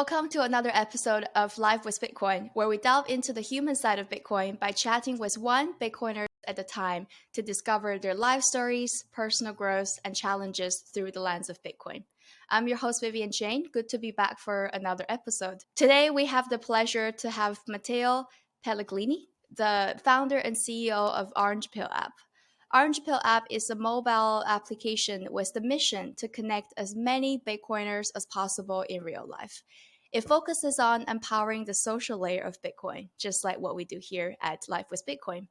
Welcome to another episode of Life with Bitcoin, where we delve into the human side of Bitcoin by chatting with one Bitcoiner at a time to discover their life stories, personal growth, and challenges through the lens of Bitcoin. I'm your host, Vivian Jane. Good to be back for another episode. Today, we have the pleasure to have Matteo Pellegrini, the founder and CEO of Orange Pill app. Orange Pill app is a mobile application with the mission to connect as many Bitcoiners as possible in real life. It focuses on empowering the social layer of Bitcoin, just like what we do here at Life with Bitcoin.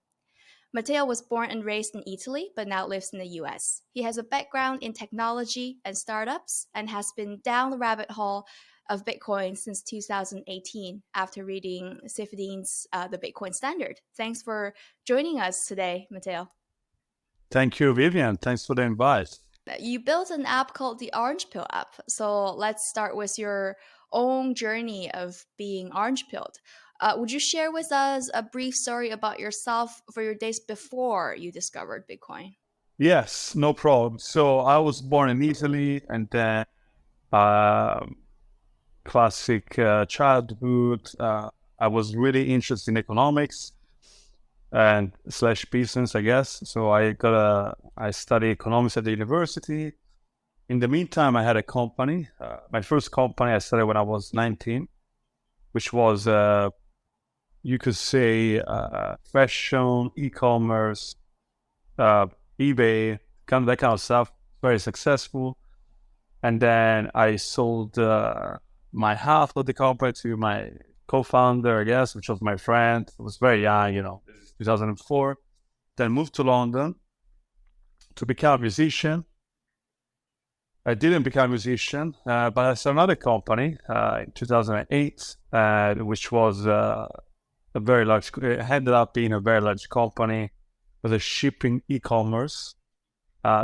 Matteo was born and raised in Italy, but now lives in the US. He has a background in technology and startups and has been down the rabbit hole of Bitcoin since 2018 after reading Safedean's The Bitcoin Standard. Thanks for joining us today, Matteo. Thank you, Vivian. Thanks for the invite. You built an app called the Orange Pill app. So let's start with your own journey of being orange pilled. Would you share with us a brief story about yourself for your days before you discovered Bitcoin? Yes, no problem. So I was born in Italy, and then classic childhood. I was really interested in economics and slash business, I guess. So I studied economics at the university. In the meantime, I had a company. My first company I started when I was 19, which was, you could say, fashion, e-commerce, eBay, that kind of stuff. Very successful. And then I sold my half of the company to my co-founder, I guess, which was my friend. I was very young, this is 2004. Then moved to London to become a musician. I didn't become a musician, but I started another company in 2008, which was a very large, it ended up being a very large company with a shipping e-commerce,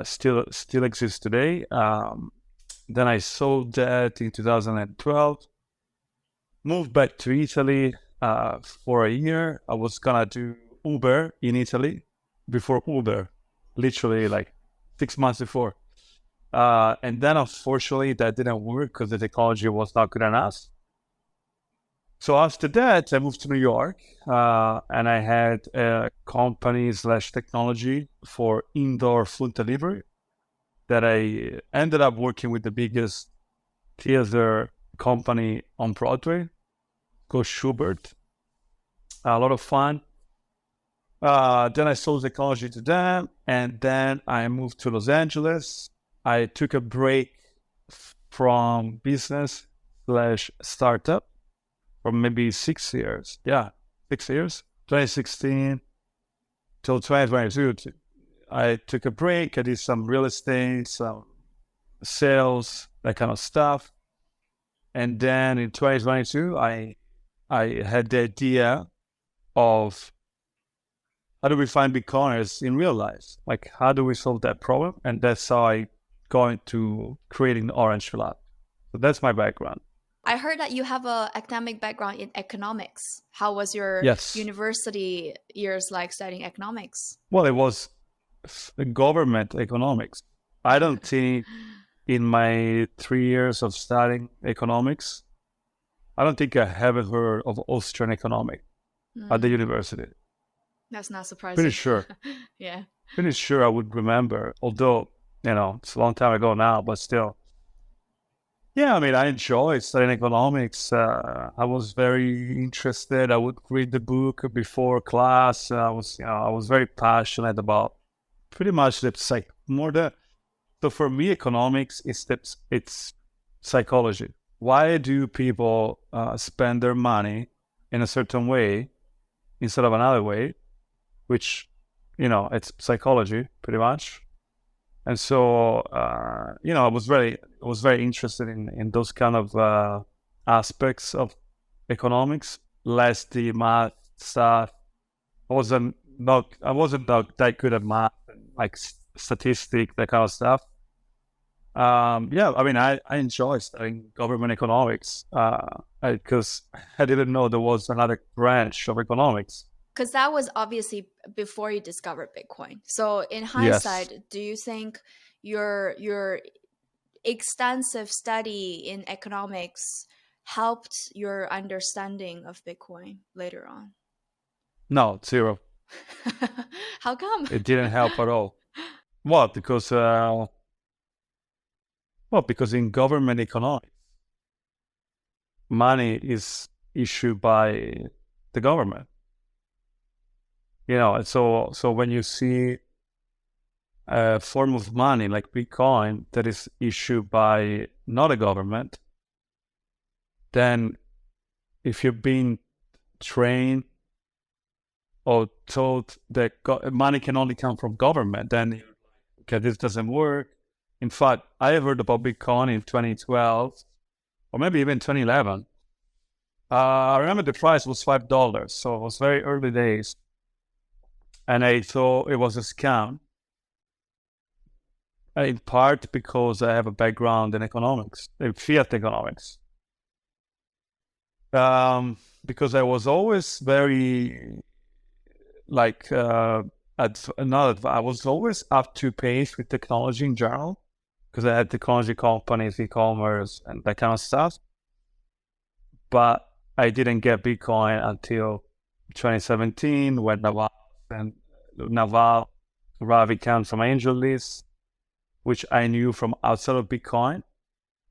still exists today. Then I sold that in 2012, moved back to Italy for a year. I was gonna do Uber in Italy before Uber, literally like 6 months before. And then unfortunately that didn't work because the technology was not good enough. So after that, I moved to New York and I had a company / technology for indoor food delivery that I ended up working with the biggest theater company on Broadway called Schubert. A lot of fun. Then I sold technology to them, and then I moved to Los Angeles. I took a break from business / startup for maybe 6 years. Yeah, 6 years. 2016 till 2022. I took a break. I did some real estate, some sales, that kind of stuff. And then in 2022, I had the idea of how do we find Bitcoiners in real life? Like, how do we solve that problem? And that's how I got into creating the Orange Pill app. So that's my background. I heard that you have an academic background in economics. How was your university years like studying economics? Well, it was government economics. I don't think in my 3 years of studying economics, I don't think I ever heard of Austrian economics at the university. That's not surprising. Pretty sure. Yeah. Pretty sure I would remember, although, it's a long time ago now, but still. Yeah, I mean, I enjoy studying economics. I was very interested. I would read the book before class. I was very passionate about pretty much so for me, economics it's psychology. Why do people spend their money in a certain way instead of another way? Which, it's psychology pretty much. And so, I was very interested in those kind of aspects of economics, less the math stuff. I wasn't that good at math, like statistics, that kind of stuff. Yeah, I mean, I enjoy studying government economics because I didn't know there was another branch of economics. Because that was obviously before you discovered Bitcoin. So in hindsight, do you think your extensive study in economics helped your understanding of Bitcoin later on? No, zero. How come? It didn't help at all. What? Because in government economics, money is issued by the government. And so when you see a form of money like Bitcoin that is issued by not a government, then if you've been trained or told that money can only come from government, then okay, this doesn't work. In fact, I heard about Bitcoin in 2012 or maybe even 2011. I remember the price was $5, so it was very early days, and I thought it was a scam. In part because I have a background in economics, in fiat economics. Because I was always very I was always up to pace with technology in general, because I had technology companies, e-commerce, and that kind of stuff. But I didn't get Bitcoin until 2017 when Naval Ravikant from AngelList, which I knew from outside of Bitcoin.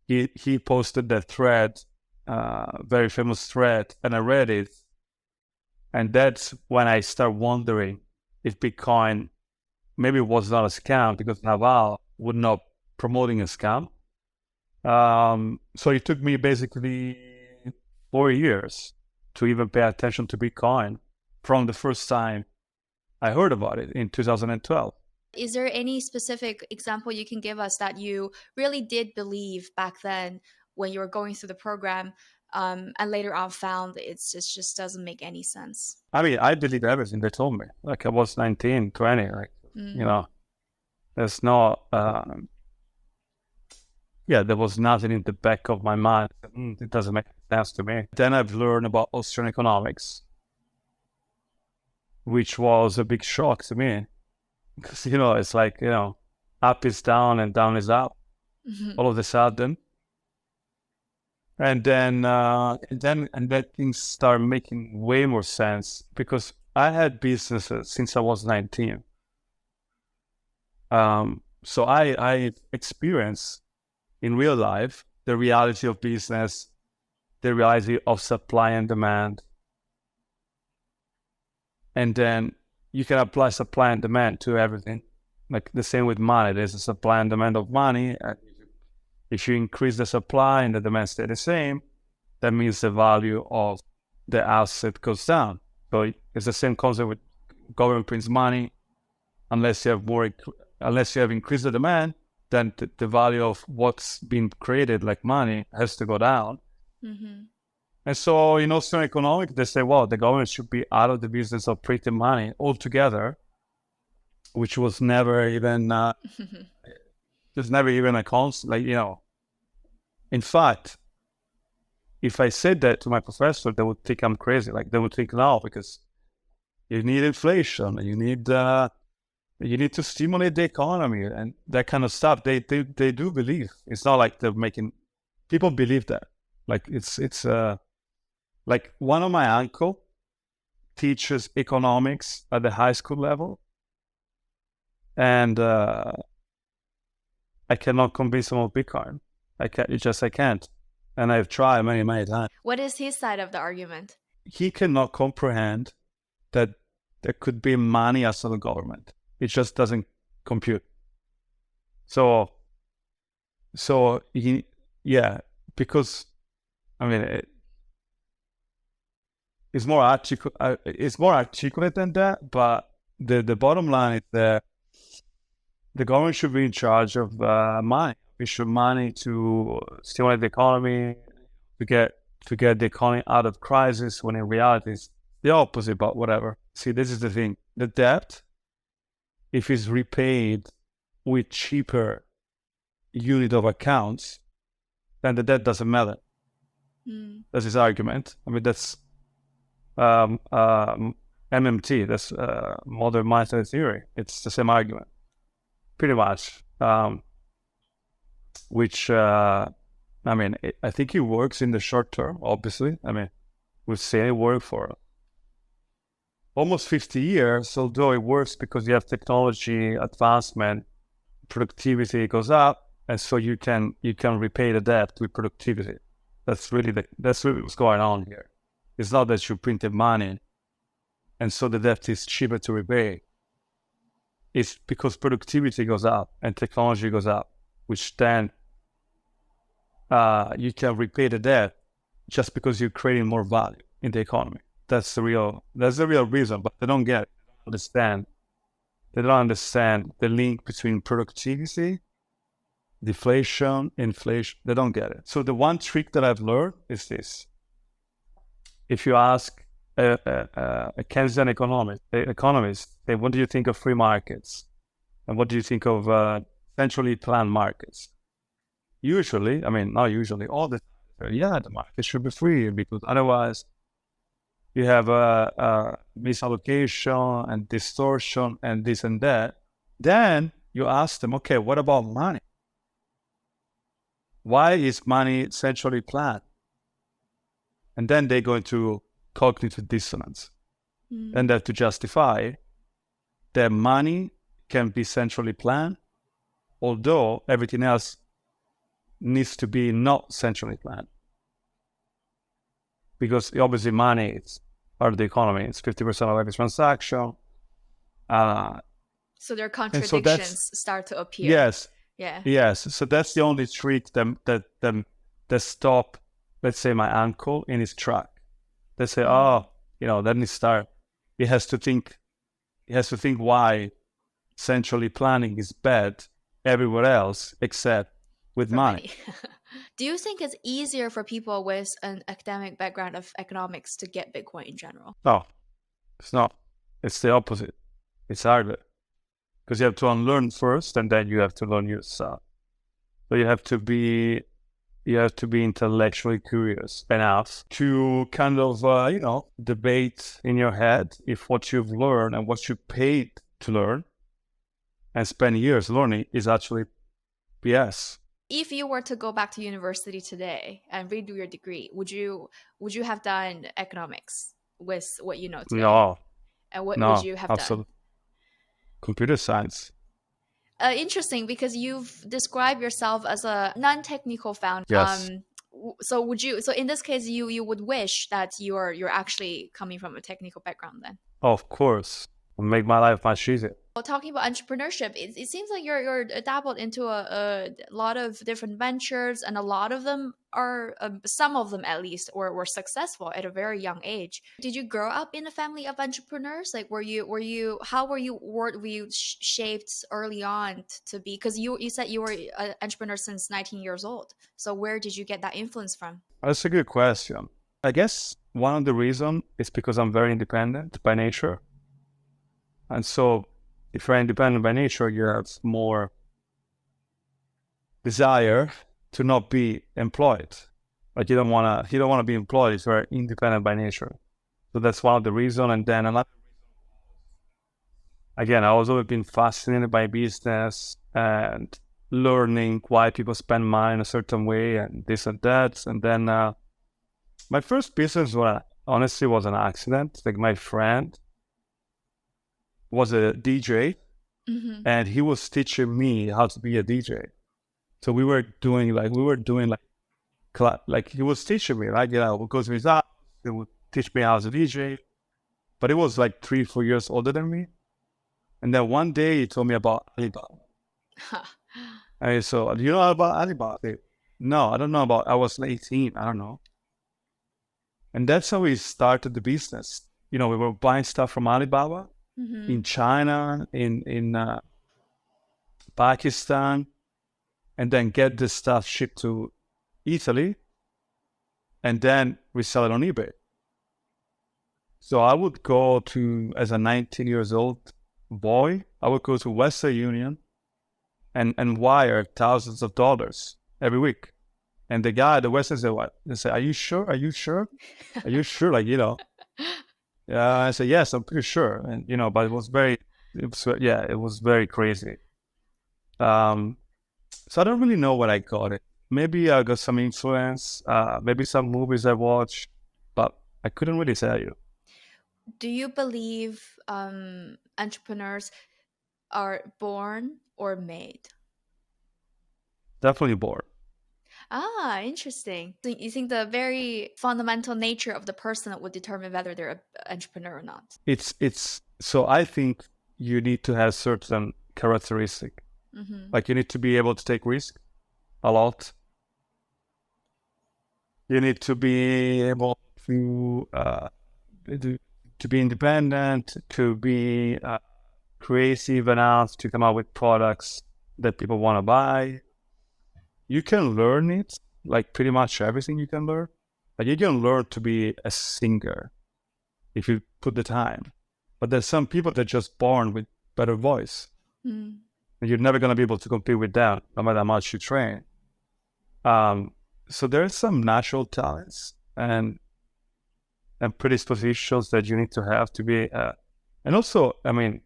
He posted that thread, very famous thread, and I read it. And that's when I start wondering if Bitcoin maybe was not a scam, because Naval would not promoting a scam. So it took me basically 4 years to even pay attention to Bitcoin from the first time I heard about it in 2012. Is there any specific example you can give us that you really did believe back then when you were going through the program, and later on found it just doesn't make any sense? I mean, I believe everything they told me. Like I was 19, 20, there's no, there was nothing in the back of my mind. It doesn't make sense to me. Then I've learned about Austrian economics, which was a big shock to me. Because, it's like, up is down and down is up all of a sudden. And then things start making way more sense, because I had businesses since I was 19. So I experienced in real life the reality of business, the reality of supply and demand. And then you can apply supply and demand to everything. Like the same with money. There's a supply and demand of money. And if you increase the supply and the demand stay the same, that means the value of the asset goes down. So it's the same concept with government prints money. Unless you have increased the demand, then the value of what's being created, like money, has to go down. Mm-hmm. And so in Austrian economics, they say, well, the government should be out of the business of printing money altogether, which was never even, there's never even a concept, In fact, if I said that to my professor, they would think I'm crazy. Like they would think, no, because you need inflation, you need to stimulate the economy and that kind of stuff. They do believe. It's not like they're making, people believe that. Like it's like one of my uncle teaches economics at the high school level, and I cannot convince him of Bitcoin. I can't. And I've tried many, many times. What is his side of the argument? He cannot comprehend that there could be money outside the government. It just doesn't compute. So because I mean, it's more articulate than that. But the bottom line is that the government should be in charge of money. We should money to stimulate the economy, to get the economy out of crisis. When in reality, it's the opposite. But whatever. See, this is the thing: the debt, if it's repaid with cheaper unit of accounts, then the debt doesn't matter. That's his argument. I mean, that's MMT. That's modern monetary theory. It's the same argument, pretty much. Which I mean, I think it works in the short term, obviously. I mean, we've seen it work for almost 50 years, although it works because you have technology advancement, productivity goes up, and so you can repay the debt with productivity. That's really what's going on here. It's not that you printed money and so the debt is cheaper to repay. It's because productivity goes up and technology goes up, which then you can repay the debt just because you're creating more value in the economy. That's the real reason, but they don't understand. They don't understand the link between productivity, deflation, inflation. They don't get it. So the one trick that I've learned is this. If you ask a Keynesian economist, say, what do you think of free markets? And what do you think of centrally planned markets? Usually, I mean, not usually, all the time, yeah, the market should be free because otherwise you have a misallocation and distortion and this and that. Then you ask them, okay, what about money? Why is money centrally planned? And then they go into cognitive dissonance. And they have to justify that money can be centrally planned, although everything else needs to be not centrally planned. Because obviously money is part of the economy. It's 50% of every transaction. So their contradictions start to appear. Yes. Yeah. Yes. So that's the only trick that stop, let's say, my uncle in his track. They say, let me start. He has to think why centrally planning is bad everywhere else except with money. Do you think it's easier for people with an academic background of economics to get Bitcoin in general? No, it's not. It's the opposite. It's harder because you have to unlearn first, and then you have to learn new stuff. So you have to be intellectually curious enough to kind of debate in your head if what you've learned and what you paid to learn and spend years learning is actually BS. If you were to go back to university today and redo your degree, would you have done economics with what you know today? No. And what would you have done? Computer science. Interesting, because you've described yourself as a non-technical founder. Yes. So in this case, you would wish that you're actually coming from a technical background then? Of course. It'll make my life much easier. Well, talking about entrepreneurship, it seems like you're dabbled into a lot of different ventures, and a lot of them are, some of them at least, were successful at a very young age. Did you grow up in a family of entrepreneurs? Like, were you shaped early on to be? Because you said you were an entrepreneur since 19 years old. So where did you get that influence from? That's a good question. I guess one of the reasons is because I'm very independent by nature, and so if you're independent by nature, you have more desire to not be employed. Like you don't want to be employed if you're independent by nature. So that's one of the reasons. And then another reason, again, I was always been fascinated by business and learning why people spend money in a certain way and this and that. And then my first business honestly was an accident. Like my friend was a DJ, and he was teaching me how to be a DJ. So he was teaching me, like, we go to his house, he would teach me how to DJ, but he was like 3-4 years older than me. And then one day he told me about Alibaba. And so, do you know about Alibaba? I said, no, I don't know I was 18, I don't know. And that's how we started the business. We were buying stuff from Alibaba, in China, in Pakistan, and then get the stuff shipped to Italy, and then resell it on eBay. So I would go as a 19 years old boy, I would go to Western Union and wire thousands of dollars every week. And the guy at the Western said, what? They say, are you sure? Are you sure? Are you sure? Like, Yeah, I said, yes, I'm pretty sure. And, but it was very crazy. So I don't really know where I got it. maybe I got some influence, maybe some movies I watched, but I couldn't really tell you. Do you believe entrepreneurs are born or made? Definitely bored. Ah, interesting. So you think the very fundamental nature of the person would determine whether they're an entrepreneur or not? It's so I think you need to have certain characteristic. Hmm. Like you need to be able to take risk a lot. You need to be able to to be independent, to be creative enough to come up with products that people want to buy. You can learn it, like pretty much everything you can learn. Like you can learn to be a singer if you put the time. But there's some people that are just born with better voice. Mm. And you're never going to be able to compete with them, no matter how much you train. So there's some natural talents and predispositions that you need to have to be. And also, I mean,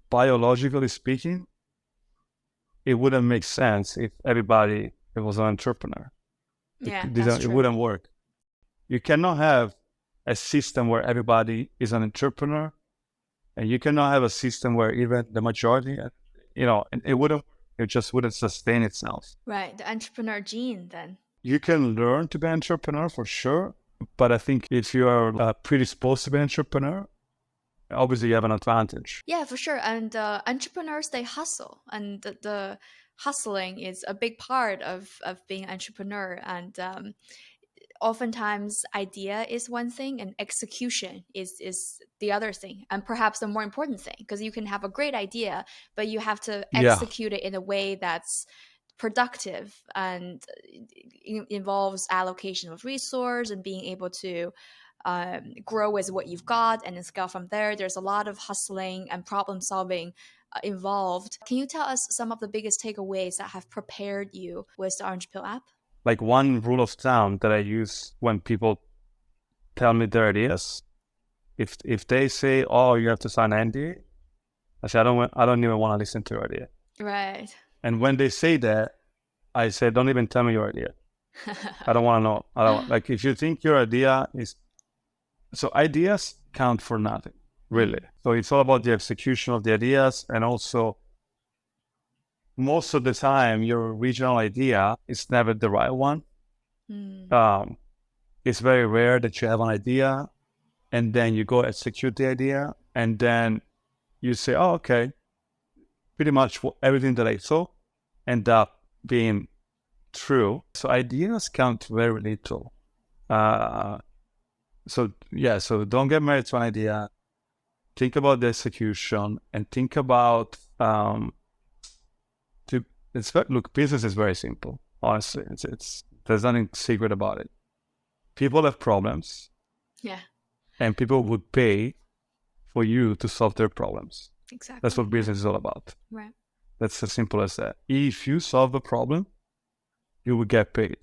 biologically speaking, it wouldn't make sense if everybody was an entrepreneur. Yeah, that's It true. wouldn't work. You cannot have a system where everybody is an entrepreneur, and you cannot have a system where even the majority, it wouldn't. It just wouldn't sustain itself. Right, the entrepreneur gene then. You can learn to be an entrepreneur for sure, but I think if you are predisposed to be an entrepreneur, obviously you have an advantage. Yeah, for sure. And entrepreneurs, they hustle, and the hustling is a big part of being an entrepreneur. And oftentimes, idea is one thing, and execution is the other thing, and perhaps the more important thing, because you can have a great idea, but you have to Yeah, execute it in a way that's productive and involves allocation of resource and being able to grow with what you've got and then scale from there. There's a lot of hustling and problem solving involved. Can you tell us some of the biggest takeaways that have prepared you with the Orange Pill app? like one rule of thumb that I use when people tell me their ideas, if they say, "Oh, you have to sign an NDA," I say, I don't even want to listen to your idea." Right. And when they say that, I say, "Don't even tell me your idea. I don't want to know. I don't like if you think your idea is." So ideas count for nothing, really. So it's all about the execution of the ideas, and also most of the time, your original idea is never the right one. Mm. It's very rare that you have an idea and then you go execute the idea and then you say, "Oh, okay, pretty much everything that I saw end up being true." So ideas count very little. So don't get married to an idea. Think about the execution and think about look, business is very simple. Honestly, it's there's nothing secret about it. People have problems, Yeah, and people would pay for you to solve their problems. exactly. That's what business is all about. Right. That's as simple as that. If you solve a problem, you will get paid.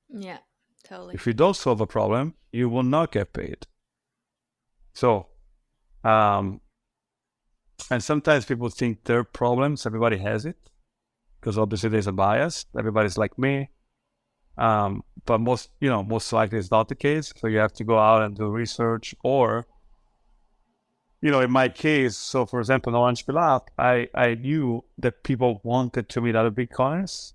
Yeah, totally. If you don't solve a problem, you will not get paid. So, and sometimes people think their problems, everybody has it, because obviously there's a bias. Everybody's like me. But most likely it's not the case. So you have to go out and do research, or, in my case, so for example, in Orange Pill app, I knew that people wanted to meet other Bitcoiners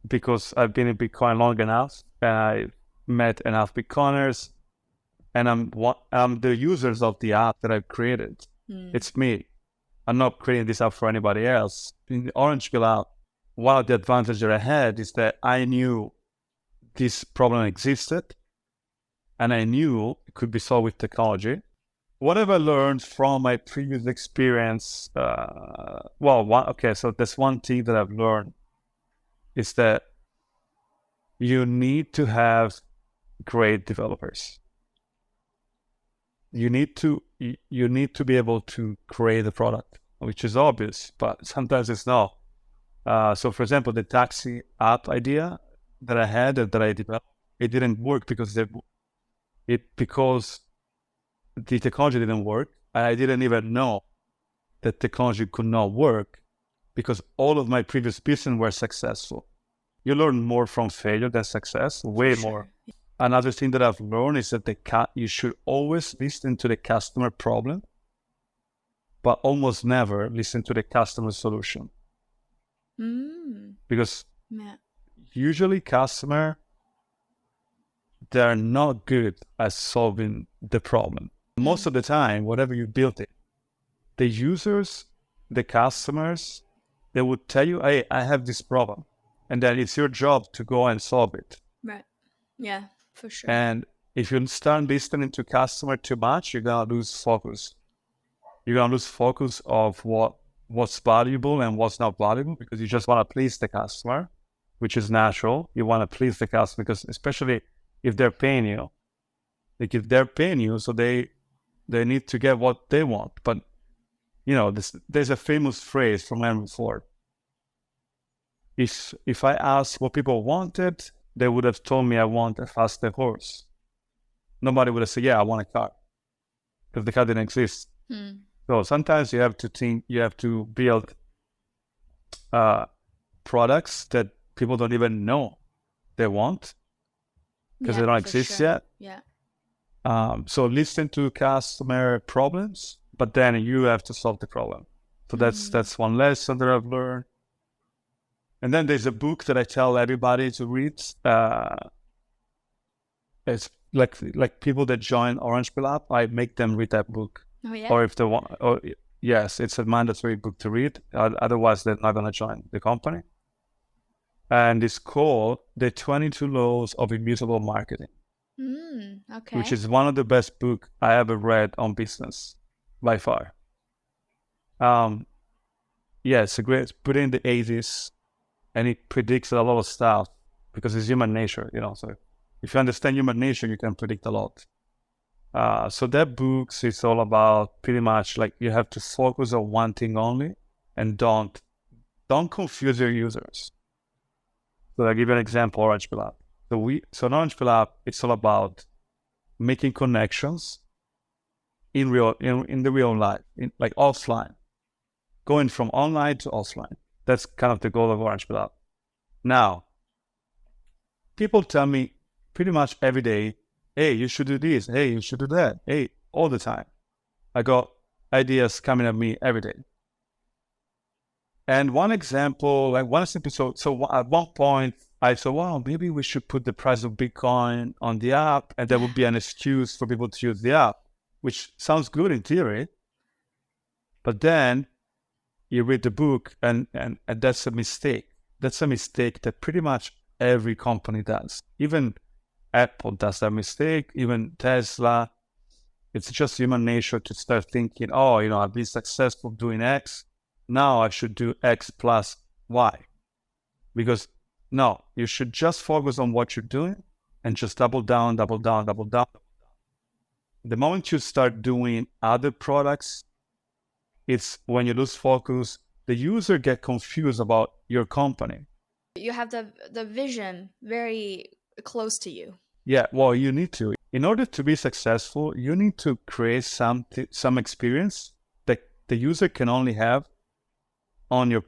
because I've been in Bitcoin long enough and I met enough Bitcoiners, and I'm the users of the app that I've created. It's me. I'm not creating this app for anybody else. In the Orange Pill app, one of the advantages that I had is that I knew this problem existed, and I knew it could be solved with technology. What have I learned from my previous experience? So there's one thing that I've learned is that you need to have great developers. You need to be able to create a product, which is obvious, but sometimes it's not. So, for example, the taxi app idea that I had that I developed, it didn't work because the technology didn't work. I didn't even know that technology could not work because all of my previous business were successful. You learn more from failure than success, way For more. sure. Another thing that I've learned is that you should always listen to the customer problem, but almost never listen to the customer solution. Because Yeah. usually they're not good at solving the problem. Most of the time, whatever you build it, the users, the customers, they would tell you, hey, I have this problem. And then it's your job to go and solve it. Right. Yeah, for sure. And if you start listening to customer too much, you're gonna lose focus. You're gonna lose focus of what's valuable and what's not valuable, because you just want to please the customer, which is natural. You want to please the customer because, especially if they're paying you, so they need to get what they want. But there's a famous phrase from Henry Ford. If I asked what people wanted, they would have told me I want a faster horse. Nobody would have said, yeah, I want a car, because the car didn't exist. So sometimes you have to build products that people don't even know they want, because they don't exist yet. Yeah. So listen to customer problems, but then you have to solve the problem. So that's one lesson that I've learned. And then there's a book that I tell everybody to read. It's like people that join Orange Pill app, I make them read that book. Oh yeah. Or if they want, yes, it's a mandatory book to read. Otherwise, they're not gonna join the company. And it's called The 22 Laws of Immutable Marketing. Okay. Which is one of the best books I ever read on business, by far. Yeah, it's a great, put in the 80s, and it predicts a lot of stuff, because it's human nature, so if you understand human nature, you can predict a lot. So that book is all about pretty much like you have to focus on one thing only, and don't confuse your users. So I'll give you an example, Orange Pill app. So in Orange Pill app, it's all about making connections in the real life, like offline, going from online to offline. That's kind of the goal of Orange Pill app. Now, people tell me pretty much every day, hey, you should do this, hey, you should do that, hey, all the time. I got ideas coming at me every day. And one example, so at one point, I thought, wow, maybe we should put the price of Bitcoin on the app, and that would be an excuse for people to use the app, which sounds good in theory. But then you read the book, and that's a mistake. That's a mistake that pretty much every company does. Even Apple does that mistake, even Tesla. It's just human nature to start thinking, I've been successful doing X, now I should do X plus Y. Because no, you should just focus on what you're doing and just double down. The moment you start doing other products, it's when you lose focus, the user get confused about your company. You have the vision very close to you. Yeah, well, you need to. In order to be successful, you need to create some experience that the user can only have on your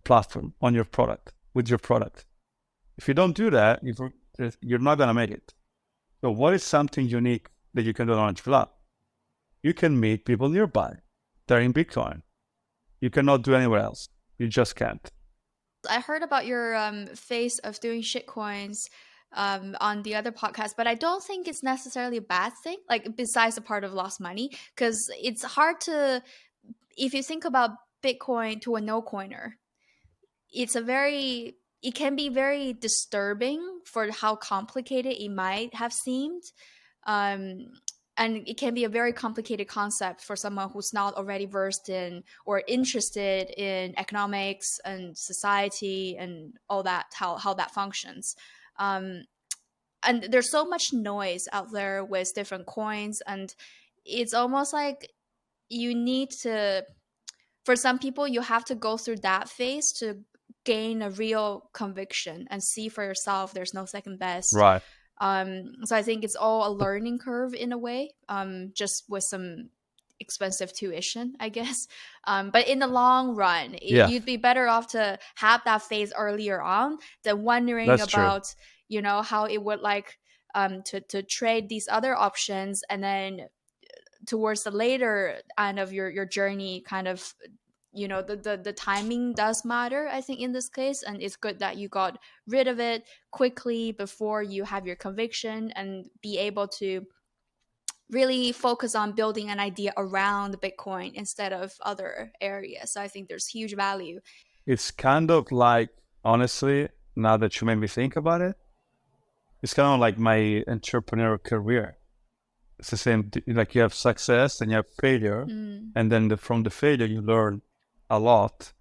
platform, on your product, with your product. If you don't do that, you're not going to make it. So what is something unique that you can do on Orange Pill app? You can meet people nearby. They're in Bitcoin. You cannot do anywhere else. You just can't. I heard about your phase of doing shitcoins on the other podcast, but I don't think it's necessarily a bad thing, like besides the part of lost money, because it's hard to, if you think about Bitcoin to a no coiner, it can be very disturbing for how complicated it might have seemed. And it can be a very complicated concept for someone who's not already versed in or interested in economics and society and all that, how that functions. And there's so much noise out there with different coins, and it's almost like you need to, for some people, you have to go through that phase to gain a real conviction and see for yourself there's no second best. Right. So I think it's all a learning curve in a way, just with some expensive tuition, I guess. But in the long run, Yeah, you'd be better off to have that phase earlier on than wondering that's true. about, how it would like to trade these other options, and then towards the later end of your journey, kind of, the timing does matter, I think, in this case. And it's good that you got rid of it quickly before you have your conviction and be able to really focus on building an idea around Bitcoin instead of other areas. So I think there's huge value. It's kind of like, honestly, now that you made me think about it, it's kind of like my entrepreneurial career. It's the same, like you have success and you have failure, and then from the failure you learn a lot,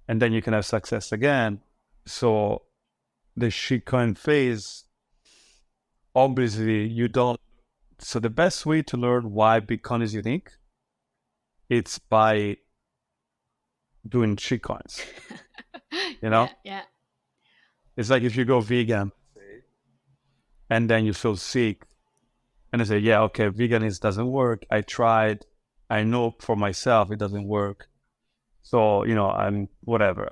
and then you can have success again. So the shitcoin phase, obviously you don't. So the best way to learn why Bitcoin is unique, it's by doing shitcoins. Yeah. It's like if you go vegan and then you feel sick and I say, yeah, okay, veganism doesn't work. I tried. I know for myself it doesn't work. So, I'm whatever.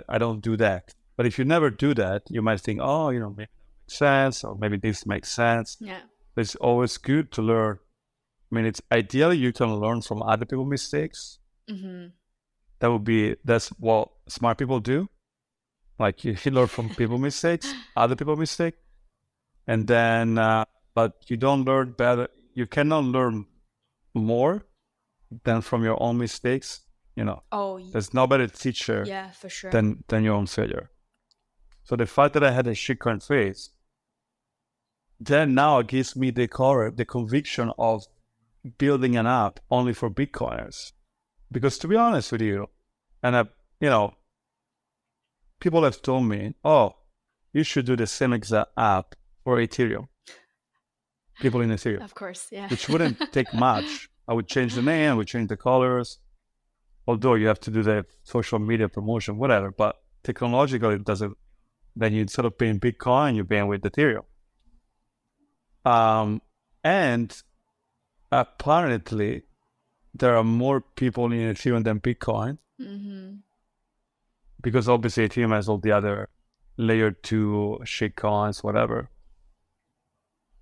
I don't do that. But if you never do that, you might think, oh, maybe that makes sense, or maybe this makes sense. Yeah. It's always good to learn. I mean, it's ideally you can learn from other people's mistakes. Mm-hmm. That's what smart people do. Like you learn from people's mistakes, other people's mistakes, and then, but you don't learn better. You cannot learn more than from your own mistakes. Oh, There's no better teacher yeah, for sure. than your own failure. So the fact that I had a shitcoin phase, then now it gives me the conviction of building an app only for Bitcoiners. Because to be honest with you, and people have told me, oh, you should do the same exact app for Ethereum. People in Ethereum. Of course, yeah. Which wouldn't take much. I would change the name, I would change the colors. Although you have to do the social media promotion, whatever. But technologically, it doesn't. Then you, instead of paying Bitcoin, you're paying with Ethereum. And apparently, there are more people in Ethereum than Bitcoin. Mm-hmm. Because obviously Ethereum has all the other layer 2 shitcoins, whatever.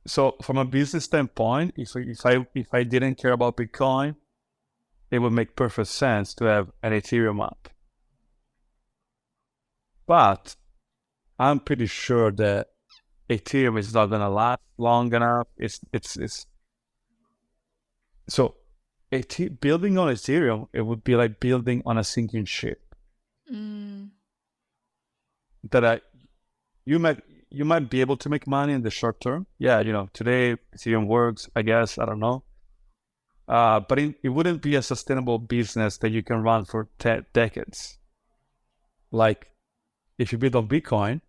So from a business standpoint, if I didn't care about Bitcoin, it would make perfect sense to have an Ethereum app. But I'm pretty sure that Ethereum is not gonna last long enough. So building on Ethereum, it would be like building on a sinking ship. That you might be able to make money in the short term. Yeah, today Ethereum works, I guess, I don't know. But it wouldn't be a sustainable business that you can run for decades. Like if you build on Bitcoin,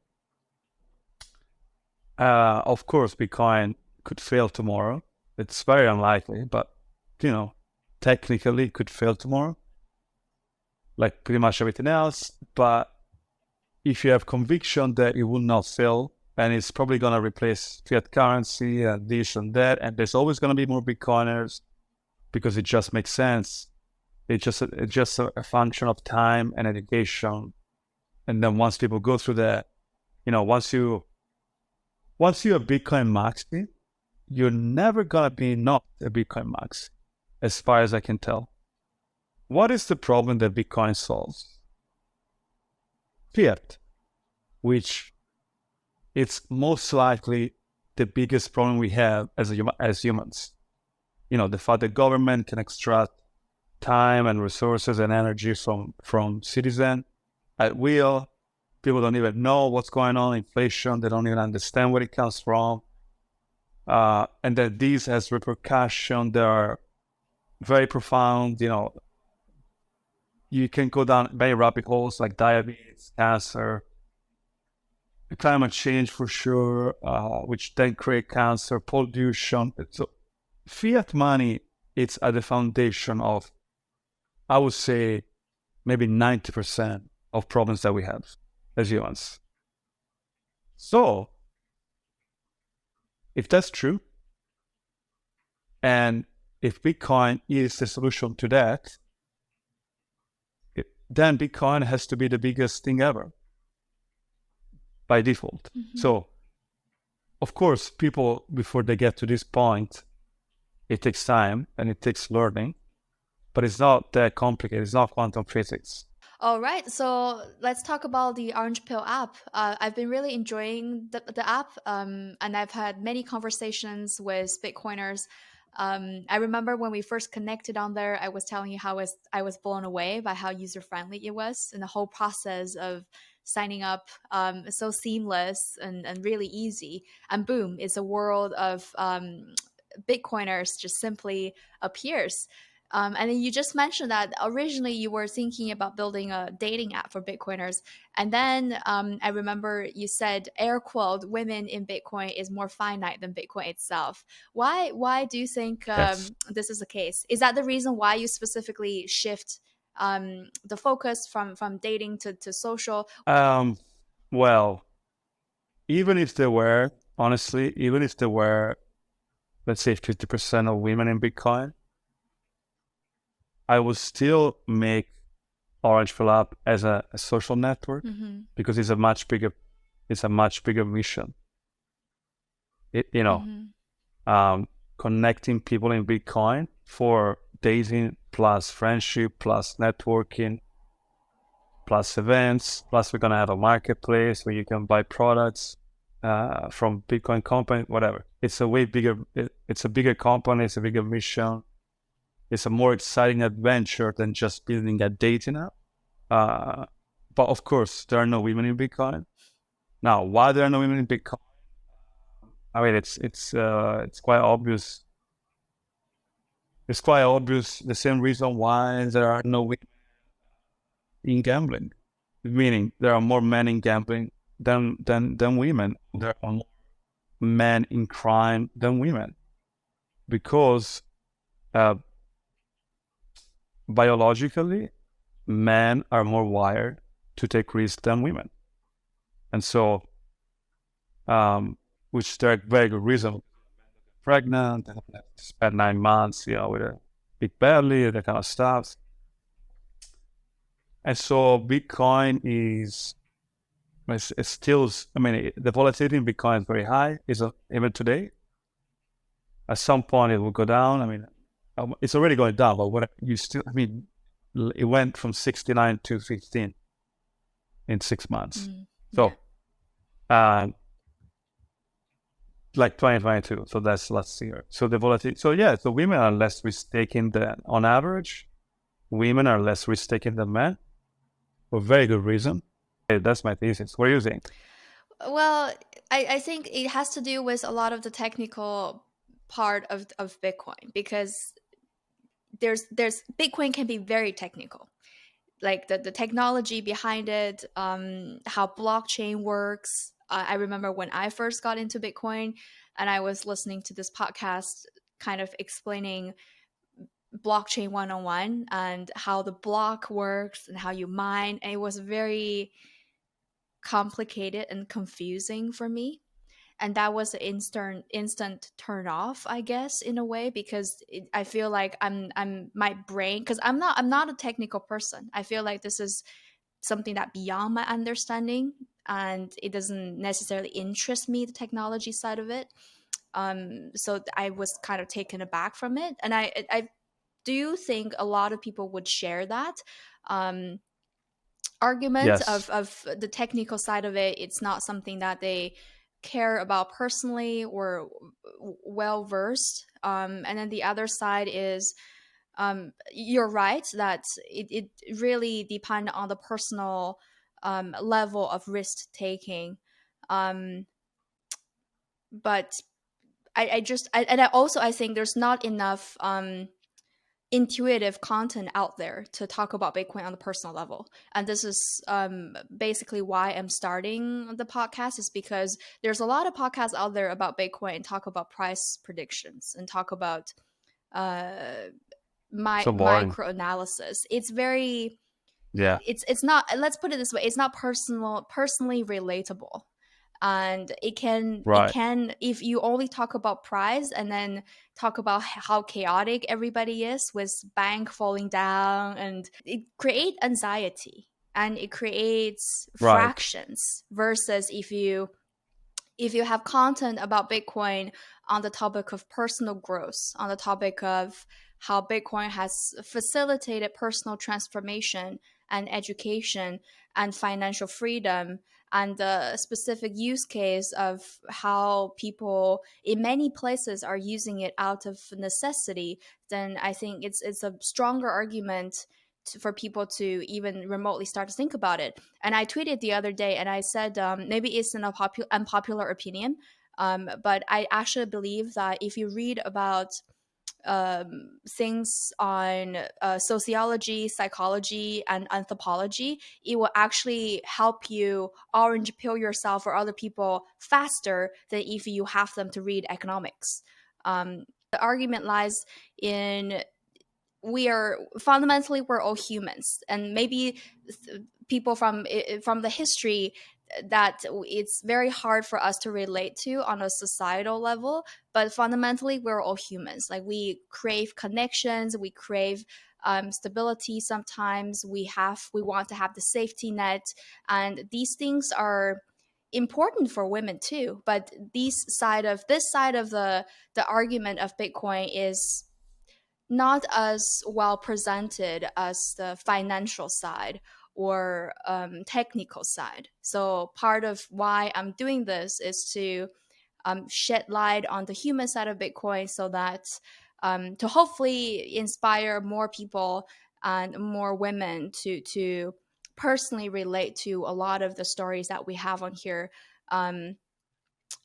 of course Bitcoin could fail tomorrow. It's very unlikely, but technically it could fail tomorrow, like pretty much everything else. But if you have conviction that it will not fail, and it's probably going to replace fiat currency and this and that, and there's always going to be more Bitcoiners because it just makes sense. It's just a function of time and education. And then once people go through that, once you're a Bitcoin maxi, you're never going to be not a Bitcoin maxi, as far as I can tell. What is the problem that Bitcoin solves? Fiat, which it's most likely the biggest problem we have as humans. The fact that government can extract time and resources and energy from citizens at will. People don't even know what's going on, inflation, they don't even understand where it comes from. And that these has repercussions that are very profound. You can go down very rabbit holes like diabetes, cancer, climate change for sure, which then create cancer, pollution. So fiat money, it's at the foundation of, I would say, maybe 90% of problems that we have as humans. So, if that's true, and if Bitcoin is the solution to that, then Bitcoin has to be the biggest thing ever by default. So, of course, people, before they get to this point, it takes time and it takes learning, but it's not that complicated. It's not quantum physics. All right, so let's talk about the Orange Pill app. I've been really enjoying the app, and I've had many conversations with Bitcoiners. I remember when we first connected on there, I was telling you how I was blown away by how user friendly it was, and the whole process of signing up, so seamless and really easy. And boom, it's a world of Bitcoiners just simply appears. And then you just mentioned that originally you were thinking about building a dating app for Bitcoiners. And then I remember you said, air quote, women in Bitcoin is more finite than Bitcoin itself. Why do you think Yes. this is the case? Is that the reason why you specifically shift the focus from dating to social? Well, even if there were, honestly, even if there were, let's say 50% of women in Bitcoin, I would still make Orange Pill app as a social network because it's a much bigger mission. Connecting people in Bitcoin for dating plus friendship plus networking plus events, plus we're gonna have a marketplace where you can buy products from Bitcoin company, whatever. It's a way bigger. It's a bigger company. It's a bigger mission. It's a more exciting adventure than just building a dating app. But of course, there are no women in Bitcoin. Now, why there are no women in Bitcoin? I mean, it's quite obvious. It's quite obvious. The same reason why there are no women in gambling, meaning there are more men in gambling than women. There are more men in crime than women, because biologically, men are more wired to take risks than women. And so, which there are very good reasons. Pregnant, and spend 9 months, with a big belly, that kind of stuff. And so Bitcoin it's still, I mean, the volatility in Bitcoin is very high. Even today. At some point it will go down. I mean, it's already going down, but it went from 69 to 15 in 6 months. So, like 2022. So that's last year. So the volatility. So yeah, so women are less risk-taking on average. Women are less risk-taking than men, for very good reason. That's my thesis. What do you think? Well, I think it has to do with a lot of the technical part of Bitcoin, because there's Bitcoin can be very technical, like the technology behind it, how blockchain works. I remember when I first got into Bitcoin and I was listening to this podcast kind of explaining blockchain 101 and how the block works and how you mine, and it was very complicated and confusing for me. And that was an instant turn off, I guess, in a way, because I feel like I'm my brain, because I'm not a technical person. I feel like this is something that beyond my understanding, and it doesn't necessarily interest me, the technology side of it. So I was kind of taken aback from it, and I do think a lot of people would share that argument Yes. of the technical side of it. It's not something that they care about personally or well versed. And then the other side is, you're right that it really depends on the personal level of risk taking. But I think there's not enough intuitive content out there to talk about Bitcoin on the personal level. And this is basically why I'm starting the podcast, is because there's a lot of podcasts out there about Bitcoin and talk about price predictions and talk about So boring. micro analysis. It's very, Yeah. it's not, let's put it this way, it's not personally relatable. And it Right. can, if you only talk about price and then talk about how chaotic everybody is with bank falling down, and it create anxiety and it creates Right. fractions, versus if you have content about Bitcoin on the topic of personal growth, on the topic of how Bitcoin has facilitated personal transformation and education and financial freedom, and the specific use case of how people in many places are using it out of necessity, then I think it's a stronger argument for people to even remotely start to think about it. And I tweeted the other day and I said, maybe it's an unpopular opinion, but I actually believe that if you read about things on sociology, psychology, and anthropology, it will actually help you orange pill yourself or other people faster than if you have them to read economics. The argument lies in, we are fundamentally, we're all humans, and maybe people from the history that it's very hard for us to relate to on a societal level, but fundamentally we're all humans. Like, we crave connections, we crave stability. Sometimes we want to have the safety net, and these things are important for women too. But this side of the argument of Bitcoin is not as well presented as the financial side or technical side. So part of why I'm doing this is to shed light on the human side of Bitcoin, so that to hopefully inspire more people and more women to personally relate to a lot of the stories that we have on here. And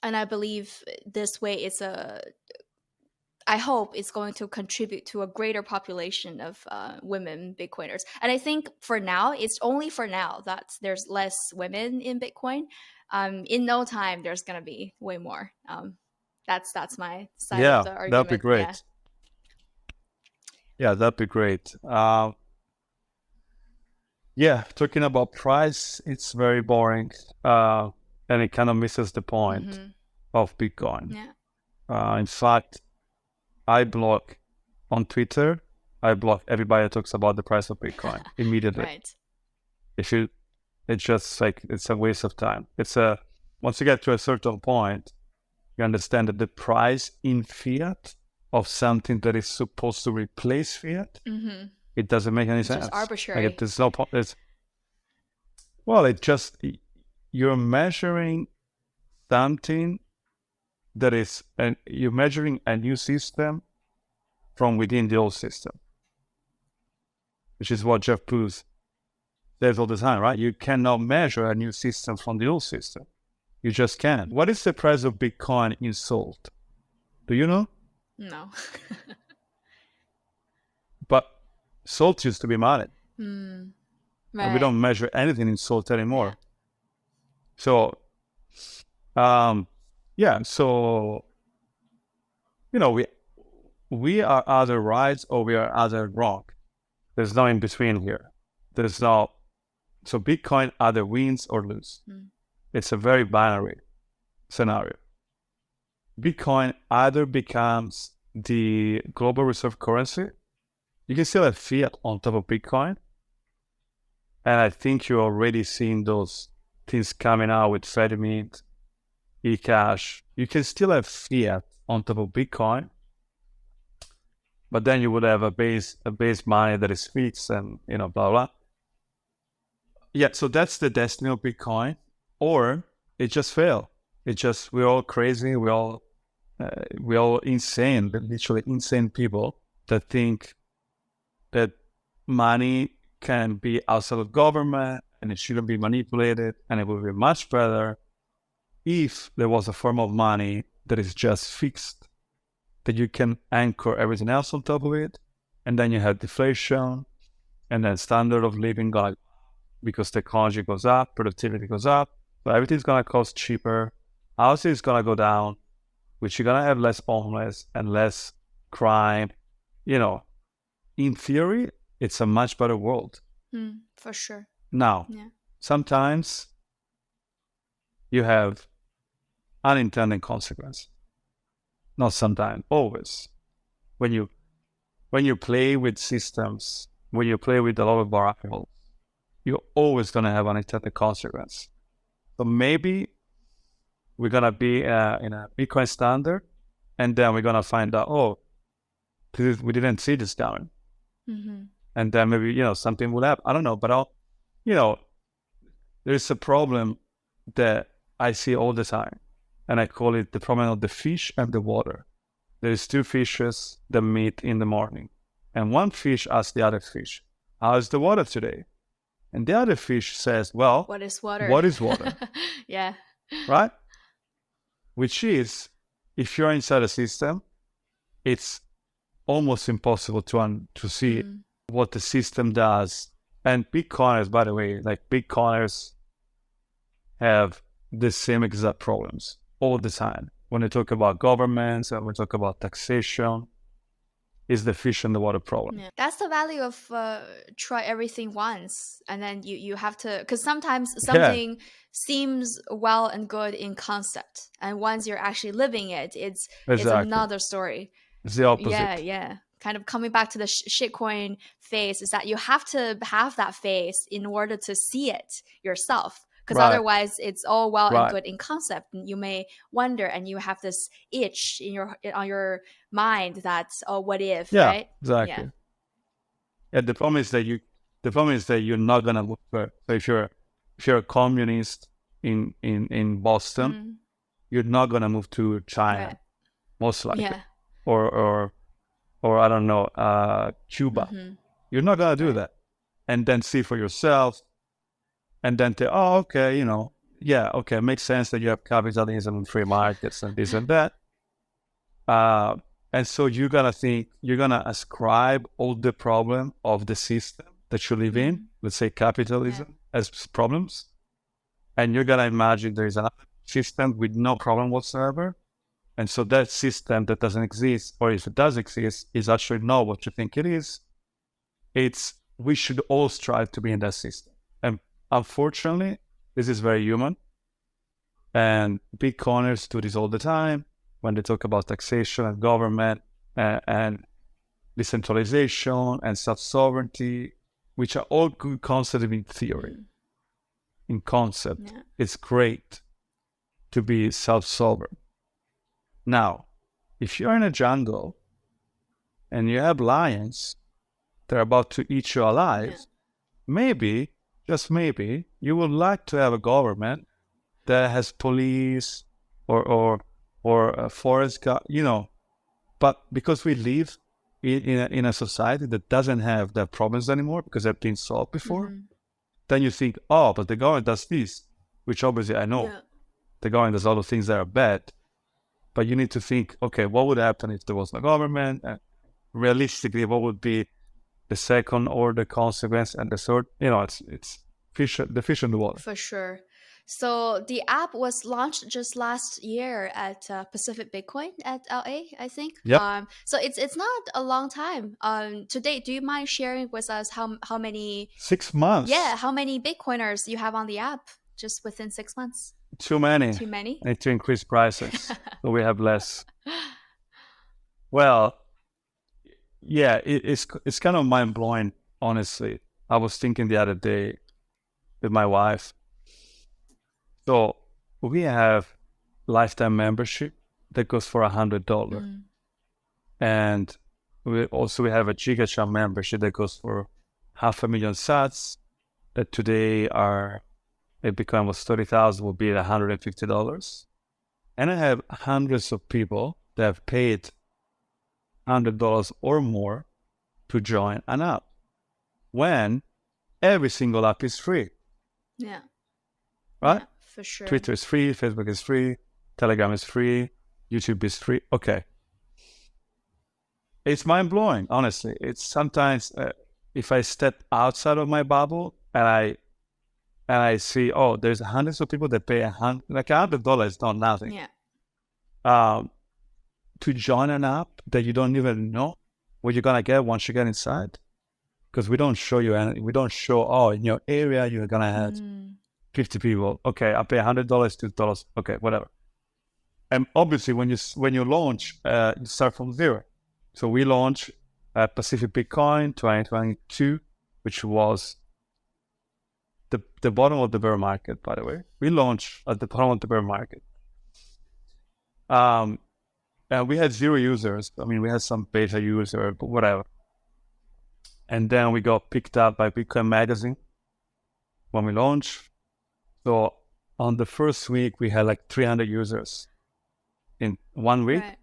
I believe this way I hope it's going to contribute to a greater population of women Bitcoiners. And I think for now, it's only for now that there's less women in Bitcoin. In no time, there's going to be way more. That's my side of Yeah, the that'd be argument. Yeah. great. Yeah, that'd be great. Yeah, talking about price, it's very boring, and it kind of misses the point Hmm. of Bitcoin. Yeah. In fact, I block on Twitter. I block everybody that talks about the price of Bitcoin immediately. Right. If you, it's just like it's a waste of time. Once you get to a certain point, you understand that the price in fiat of something that is supposed to replace fiat, Hmm. it doesn't make any It's just sense. arbitrary. There's no point. Well, it just, you're measuring something that is, and you're measuring a new system from within the old system, which is what Jeff Booth says all the time, right? You cannot measure a new system from the old system. You just can't. What is the price of Bitcoin in salt? Do you know? No. But salt used to be money, Mm, and we right. don't measure anything in salt Yeah. anymore. So, yeah. So, we are either right or we are either wrong. There's no in between here. There's no. So Bitcoin either wins or loses. Mm. It's a very binary scenario. Bitcoin either becomes the global reserve currency. You can still have fiat on top of Bitcoin. And I think you're already seeing those things coming out with Fedimint, eCash. You can still have fiat on top of Bitcoin, but then you would have a base money that is fixed and, blah, blah. Yeah, so that's the destiny of Bitcoin. Or it just failed. We're all crazy. We're all insane, literally insane people that think that money can be outside of government and it shouldn't be manipulated, and it would be much better if there was a form of money that is just fixed, that you can anchor everything else on top of it, and then you have deflation, and then standard of living because technology goes up, productivity goes up, so everything's gonna cost cheaper, housing is gonna go down, which you're gonna have less homeless and less crime. In theory, it's a much better world. For sure. Now, Yeah. sometimes you have unintended consequence. Not sometimes, always. When you play with systems, when you play with a lot of variables, you're always gonna have unintended consequence. So maybe we're gonna be in a Bitcoin standard, and then we're gonna find out, oh, we didn't see this coming. Mm-hmm. And then maybe, something will happen. I don't know, but there's a problem that I see all the time, and I call it the problem of the fish and the water. There's two fishes that meet in the morning, and one fish asks the other fish, "How's the water today?" And the other fish says, "Well, What is water? What is water?" Yeah. Right? Which is, if you're inside a system, it's almost impossible to see what the system does. And Bitcoiners, by the way, like Bitcoiners have the same exact problems all the time. When we talk about governments and we talk about taxation, is the fish and the water problem. Yeah. That's the value of try everything once, and then you have to, because sometimes something seems well and good in concept, and once you're actually living it, it's another story. It's the opposite. Yeah. Kind of coming back to the shitcoin phase, is that you have to have that phase in order to see it yourself. Because otherwise, it's all well and good in concept, and you may wonder, and you have this itch on your mind that, oh, what if? Right? Exactly. Yeah. The problem is that you're not gonna move. So if you're a communist in Boston, you're not gonna move to China, most likely, or I don't know, Cuba. You're not gonna do that, and then see for yourself. And then it makes sense that you have capitalism and free markets and this and that. And so you're gonna ascribe all the problem of the system that you live in, let's say capitalism, as problems. And you're gonna imagine there is another system with no problem whatsoever. And so that system that doesn't exist, or if it does exist, is actually not what you think it is. We should all strive to be in that system. And unfortunately, this is very human, and Bitcoiners do this all the time when they talk about taxation and government and decentralization and self-sovereignty, which are all good concepts in theory. In concept, it's great to be self-sovereign. Now, if you're in a jungle and you have lions that are about to eat you alive, maybe, just maybe, you would like to have a government that has police or a forest guard, But because we live in a society that doesn't have that problems anymore because they've been solved before, then you think, oh, but the government does this, which obviously I know the government does a lot of things that are bad. But you need to think, okay, what would happen if there was no government? Realistically, what would be the second order consequence, and the third, it's the fish in the water. For sure. So the app was launched just last year at Pacific Bitcoin at LA, I think. Yep. So it's not a long time. To date, do you mind sharing with us how many? 6 months. Yeah, how many Bitcoiners you have on the app just within 6 months? Too many. I need to increase prices so we have less. Well, yeah, it's kind of mind-blowing, honestly. I was thinking the other day with my wife. So we have lifetime membership that goes for $100. And we have a GigaChat membership that goes for 500,000 sats that today if Bitcoin was 30,000, would be $150. And I have hundreds of people that have paid $100 or more to join an app, when every single app is free. Yeah. Right? Yeah, for sure. Twitter is free, Facebook is free, Telegram is free, YouTube is free. Okay. It's mind-blowing, honestly. It's sometimes, if I step outside of my bubble and I see, oh, there's hundreds of people that pay $100 is not nothing. Yeah. To join an app that you don't even know what you're gonna get once you get inside, because we don't show you anything. We don't show, oh, in your area you're gonna have 50 people. Okay, I pay $100, $2. Okay, whatever. And obviously, when you launch, you start from zero. So we launched Pacific Bitcoin 2022, which was the bottom of the bear market. By the way, we launched at the bottom of the bear market. And we had 0 users. I mean, we had some beta users, but whatever. And then we got picked up by Bitcoin Magazine when we launched. So on the first week, we had like 300 users in 1 week, Right.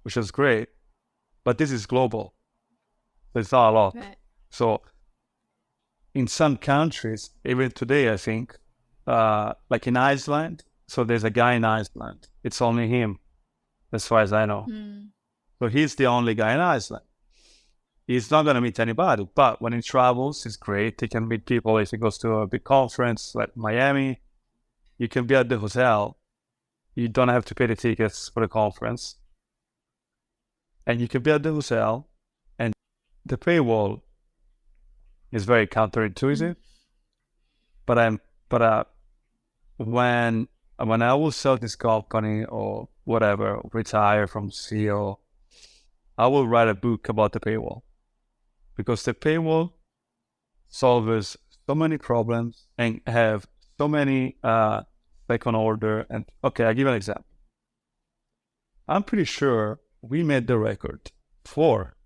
which was great. But this is global. So it's not a lot. Right. So in some countries, even today, I think, like in Iceland, so there's a guy in Iceland. It's only him, as far as I know. So he's the only guy in Iceland. He's not going to meet anybody, but when he travels, it's great. He can meet people. If he goes to a big conference like Miami, you can be at the hotel. You don't have to pay the tickets for the conference. And you can be at the hotel, and the paywall is very counterintuitive. But when I will sell this company or whatever, retire from CEO, I will write a book about the paywall, because the paywall solves so many problems and have so many second order. And okay, I'll give you an example. I'm pretty sure we made the record for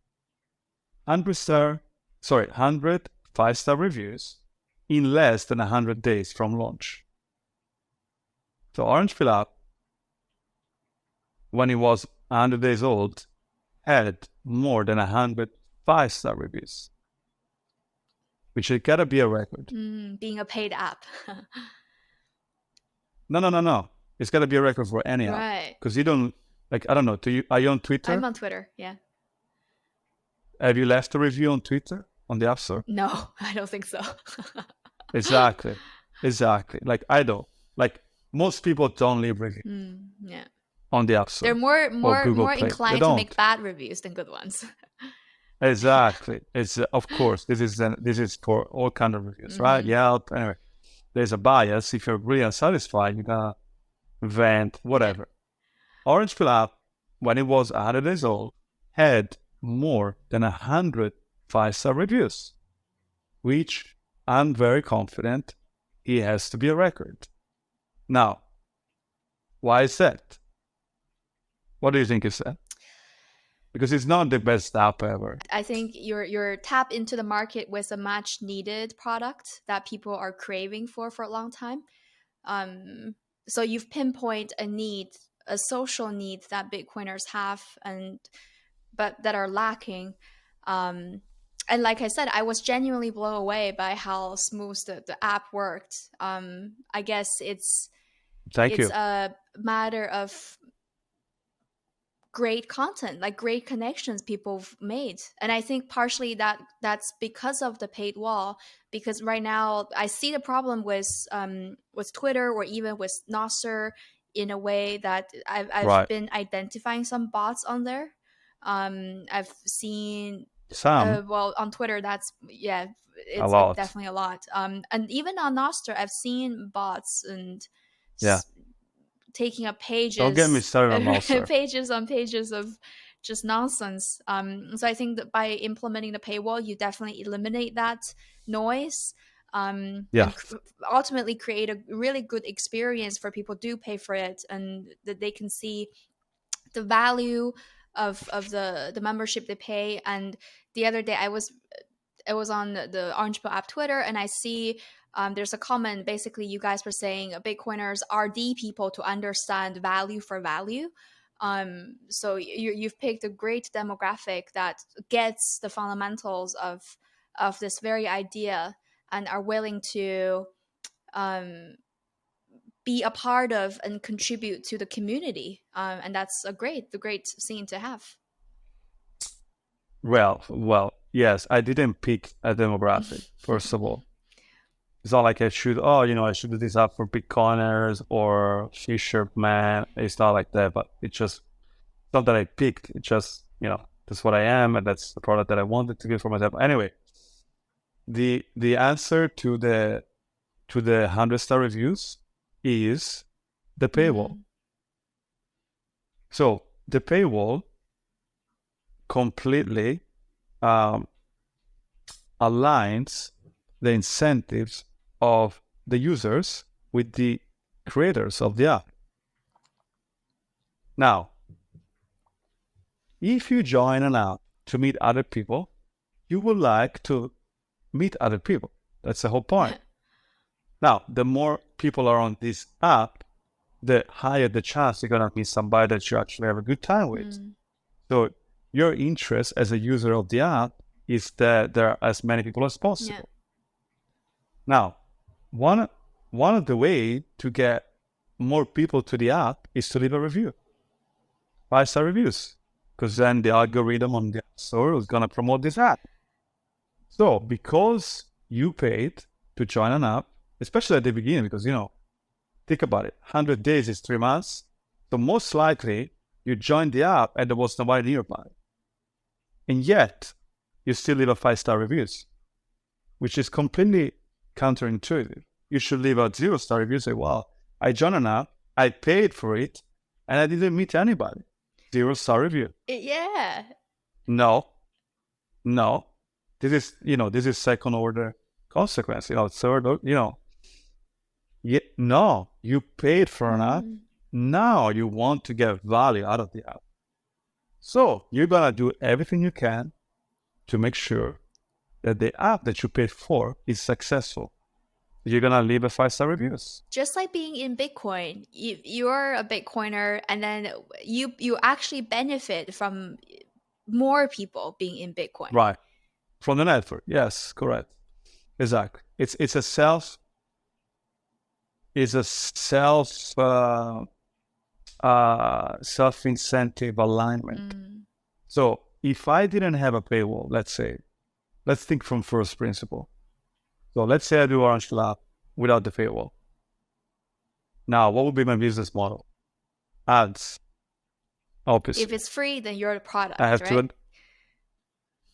100 5-star reviews in less than 100 days from launch. So Orange Pill Up, when it was 100 days old, had more than 100 5-star reviews, which has got to be a record. Being a paid app. No. It's got to be a record for any app. Right. Because you don't, like, I don't know, are you on Twitter? I'm on Twitter, yeah. Have you left a review on Twitter, on the App Store? No, I don't think so. Exactly. Like, I don't. Like, most people don't leave reviews Yeah. on the App Store. They're more Play. inclined to make bad reviews than good ones. Exactly. It's of course this is for all kind of reviews, right? Yelp. Anyway, there's a bias. If you're really unsatisfied, you're gonna vent, whatever. Orange Pill App, when it was 100 days old, had more than 100 5-star reviews, which I'm very confident it has to be a record. Now, why is that? What do you think is that? Because it's not the best app ever. I think you're tap into the market with a much needed product that people are craving for a long time. So you've pinpointed a need, a social need that Bitcoiners have, but that are lacking. And like I said, I was genuinely blown away by how smooth the app worked. I guess it's a matter of great content, like great connections people made. And I think partially that's because of the paid wall, because right now I see the problem with Twitter or even with Nostr, in a way that I've been identifying some bots on there. I've seen some well, on Twitter, it's definitely a lot. And even on Nostr, I've seen bots and taking up pages. Don't get me started on Nostr. pages on pages of just nonsense. So I think that by implementing the paywall, you definitely eliminate that noise. And ultimately create a really good experience for people who do pay for it, and that they can see the value of the membership they pay. And the other day I was on the Orange Pill app Twitter, and I see there's a comment. Basically, you guys were saying Bitcoiners are the people to understand value for value. So you've picked a great demographic that gets the fundamentals of this very idea and are willing to be a part of and contribute to the community. And that's a great scene to have. Well, yes, I didn't pick a demographic, first of all. It's not like I should do this app for Bitcoiners or fisherman. It's not like that, but it's not that I picked. It's just, that's what I am, and that's the product that I wanted to give for myself. Anyway, the answer to the 100-star reviews is the paywall. So the paywall completely aligns the incentives of the users with the creators of the app. Now, if you join an app to meet other people, you would like to meet other people. That's the whole point. Now, the more people are on this app, the higher the chance you're going to meet somebody that you actually have a good time with. So your interest as a user of the app is that there are as many people as possible. Yeah. Now, one of the way to get more people to the app is to leave a review. 5-star reviews. Because then the algorithm on the App Store is going to promote this app. So because you paid to join an app, especially at the beginning, because, think about it, 100 days is 3 months. So most likely you joined the app and there was nobody nearby. And yet you still leave a 5-star reviews, which is completely counterintuitive. You should leave a 0-star review. Say, well, I joined an app, I paid for it, and I didn't meet anybody. 0-star review. Yeah. No. This is second order consequence. Third, no, you paid for an app. Now you want to get value out of the app. So you're going to do everything you can to make sure that the app that you paid for is successful. You're going to leave a 5-star reviews. Just like being in Bitcoin, you're a Bitcoiner, and then you actually benefit from more people being in Bitcoin. Right. From the network. Yes, correct. Exactly. It's a self incentive alignment. So if I didn't have a paywall, let's think from first principle. So let's say I do Orange Lab without the paywall. Now, what would be my business model? Ads. Obviously. If it's free, then you're the product. I have right? to.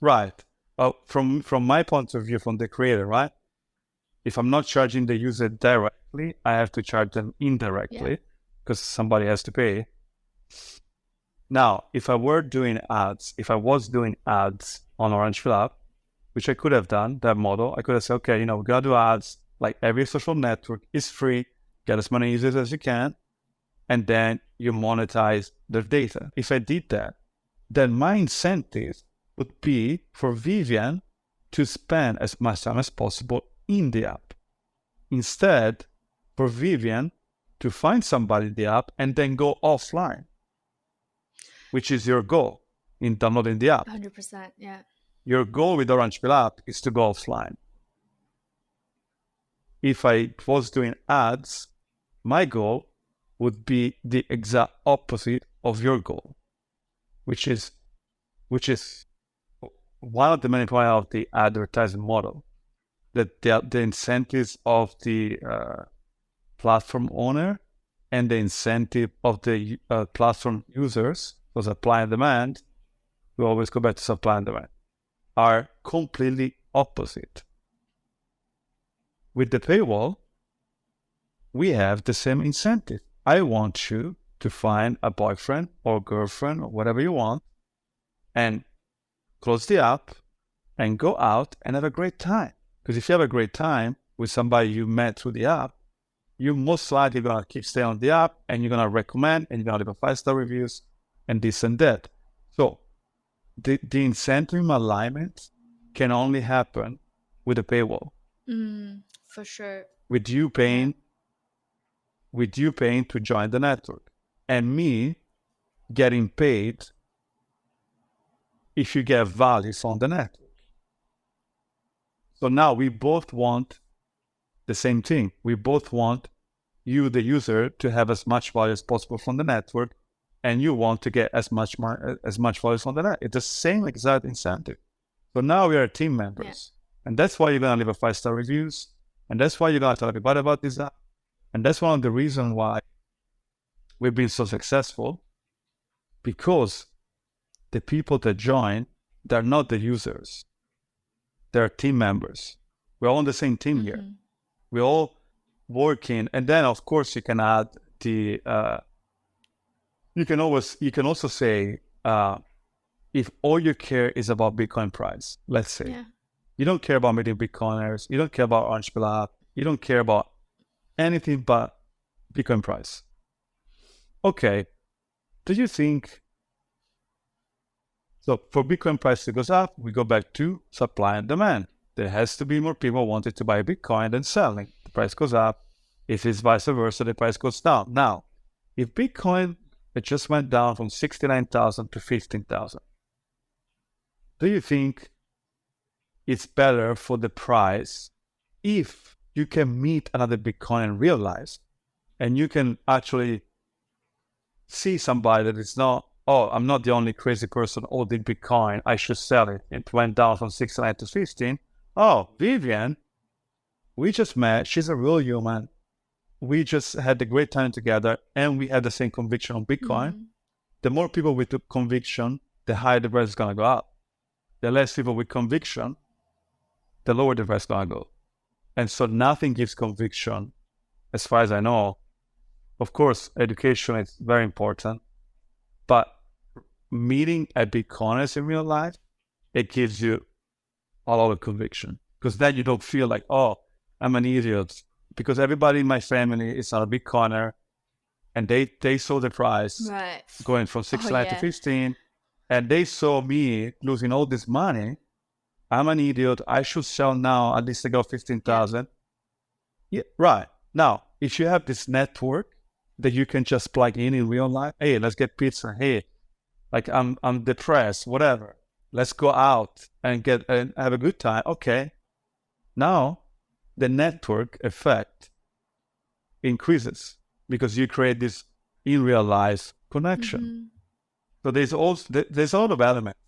Right. From my point of view, from the creator, right? If I'm not charging the user directly, I have to charge them indirectly because somebody has to pay. Now, if I was doing ads on Orange Lab, which I could have done, that model, I could have said, okay, we're going to do ads like every social network is free, get as many users as you can, and then you monetize their data. If I did that, then my incentive would be for Vivian to spend as much time as possible in the app. Instead, for Vivian to find somebody in the app and then go offline, which is your goal in downloading the app. 100%, yeah. Your goal with Orange Pill app is to go offline. If I was doing ads, my goal would be the exact opposite of your goal, which is one of the many points of the advertising model, that the incentives of the platform owner and the incentive of the platform users, for supply and demand, we always go back to supply and demand, are completely opposite. With the paywall, we have the same incentive. I want you to find a boyfriend or girlfriend or whatever you want and close the app and go out and have a great time. Because if you have a great time with somebody you met through the app, you're most likely going to keep staying on the app and you're going to recommend and you're going to leave a 5-star reviews and this and that. So the incentive alignment can only happen with a paywall. For sure. With you paying to join the network and me getting paid if you get value from the network. So now we both want the same thing. We both want you, the user, to have as much value as possible from the network, and you want to get as much value from the net. It's the same exact incentive. So now we are team members. And that's why you're going to leave a 5-star reviews. And that's why you're going to tell everybody about this app. And that's one of the reasons why we've been so successful, because the people that join, they're not the users. They're team members. We're all on the same team here. We're all working. And then, of course, you can add the You can also say, if all you care is about Bitcoin price, let's say, Yeah. you don't care about meeting Bitcoiners, you don't care about Orange Pillar, you don't care about anything but Bitcoin price. Okay, do you think, so for Bitcoin price to goes up, we go back to supply and demand. There has to be more people wanting to buy Bitcoin than selling. The price goes up. If it's vice versa, the price goes down. Now, if Bitcoin, it just went down from 69,000 to 15,000, do you think it's better for the price if you can meet another Bitcoin in real life and you can actually see somebody that is not, oh, I'm not the only crazy person holding Bitcoin, I should sell it. It went down from 69 to 15. Oh, Vivian, we just met. She's a real human. We just had a great time together and we had the same conviction on Bitcoin. Mm-hmm. The more people with the conviction, the higher the price is going to go up. The less people with conviction, the lower the price is going to go. And so nothing gives conviction, as far as I know. Of course, education is very important, but meeting a Bitcoiners in real life, it gives you a lot of conviction, because then you don't feel like, oh, I'm an idiot, because everybody in my family is not a Bitcoiner, and they saw the price Right. going from 69 to yeah. 15, and they saw me losing all this money. I'm an idiot. I should sell now. At least I got 15,000. Yeah, right. Now, if you have this network that you can just plug in real life, hey, let's get pizza. Hey, like I'm depressed, whatever. Let's go out and have a good time. Okay. Now, the network effect increases because you create this in real life connection. Mm-hmm. So there's a lot of elements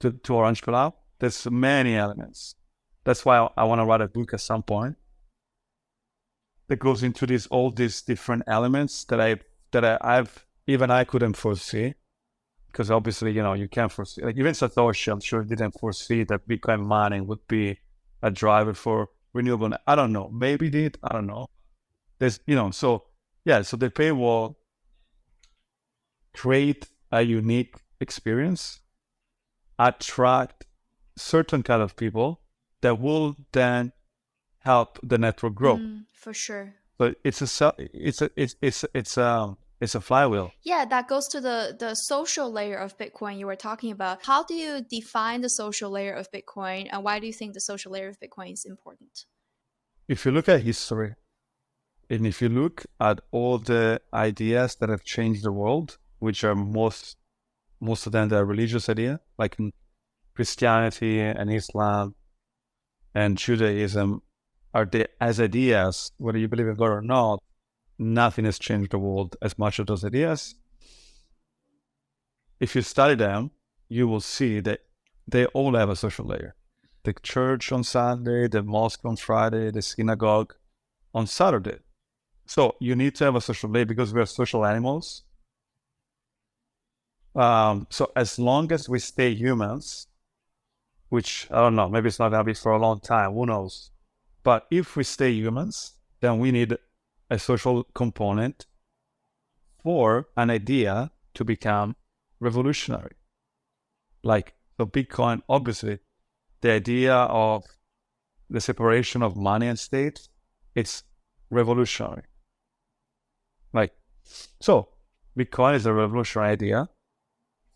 to Orange Pillar. There's many elements. That's why I want to write a book at some point that goes into all these different elements that I've even I couldn't foresee, because obviously you can't foresee. Like even Satoshi, I'm sure didn't foresee that Bitcoin mining would be a driver for renewable. I don't know. Maybe did. I don't know. There's so yeah. So the paywall create a unique experience, attract certain kind of people that will then help the network grow. For sure. So it's a flywheel. Yeah, that goes to the social layer of Bitcoin you were talking about. How do you define the social layer of Bitcoin, and why do you think the social layer of Bitcoin is important? If you look at history, and if you look at all the ideas that have changed the world, which are most of them are religious ideas, like in Christianity and Islam and Judaism, are they as ideas, whether you believe in God or not, nothing has changed the world as much as those ideas. If you study them, you will see that they all have a social layer. The church on Sunday, the mosque on Friday, the synagogue on Saturday. So you need to have a social layer because we are social animals. So as long as we stay humans, which I don't know, maybe it's not going to be for a long time, who knows? But if we stay humans, then we need a social component for an idea to become revolutionary. Like, so Bitcoin, obviously, the idea of the separation of money and state, it's revolutionary. Like, so Bitcoin is a revolutionary idea.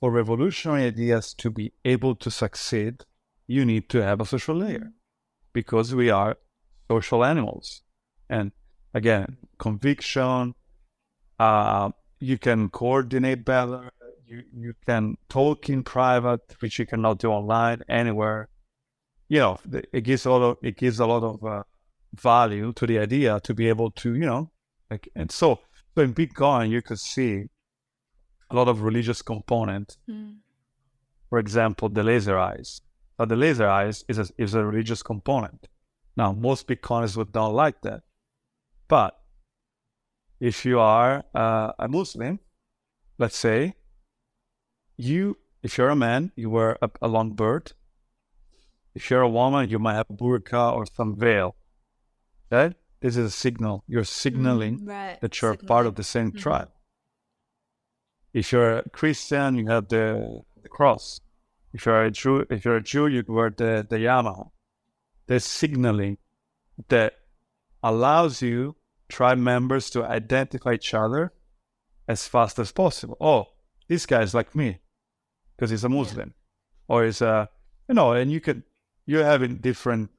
For revolutionary ideas to be able to succeed, you need to have a social layer, because we are social animals. And again, conviction, you can coordinate better, you can talk in private, which you cannot do online anywhere. It gives a lot of value to the idea to be able to, and so in Bitcoin, you could see a lot of religious component. For example, the laser eyes. Now, the laser eyes is a religious component. Now, most Bitcoiners would not like that. But if you are a Muslim, let's say, if you're a man, you wear a long beard. If you're a woman, you might have a burqa or some veil. Okay? This is a signal. You're signaling that you're part of the same tribe. If you're a Christian, you have the cross. If you're a Jew, you wear the yarmulke. There's signaling that allows you tribe members to identify each other as fast as possible. Oh, this guy is like me because he's a Muslim, or is a, and you're having different,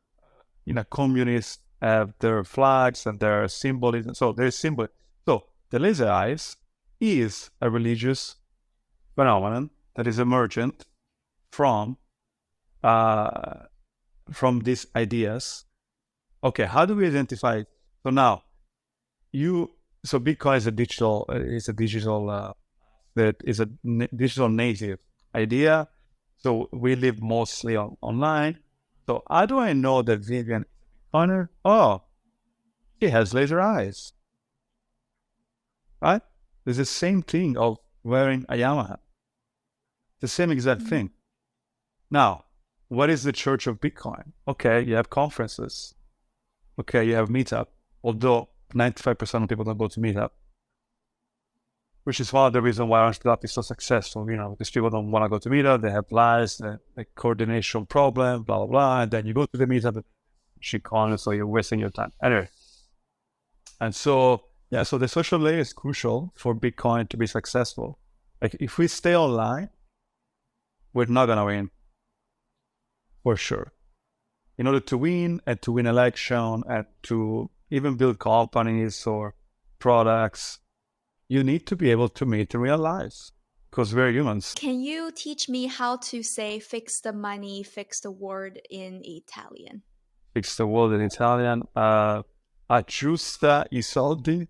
communists have their flags and their symbolism. So there's symbol. So the laser eyes is a religious phenomenon that is emergent from these ideas. Okay, how do we identify it? So now, so Bitcoin is a digital digital native idea. So we live mostly online. So how do I know that Vivian is a Bitcoiner? Oh, he has laser eyes, right? It's the same thing of wearing a yarmulke. The same exact thing. Now, what is the church of Bitcoin? Okay, you have conferences. Okay, you have meetup. Although 95% of people don't go to meetup, which is one of the reasons why Orange Club is so successful. Because people don't want to go to meetup. They have lies, the coordination problem, blah, blah, blah. And then you go to the meetup, she calls, so you're wasting your time. Anyway. And so, so the social layer is crucial for Bitcoin to be successful. Like, if we stay online, we're not going to win. For sure. In order to win and to win election and to even build companies or products, you need to be able to meet in real life because we're humans. Can you teach me how to say fix the money, fix the world in Italian? Fix the world in Italian. Aggiusta i soldi.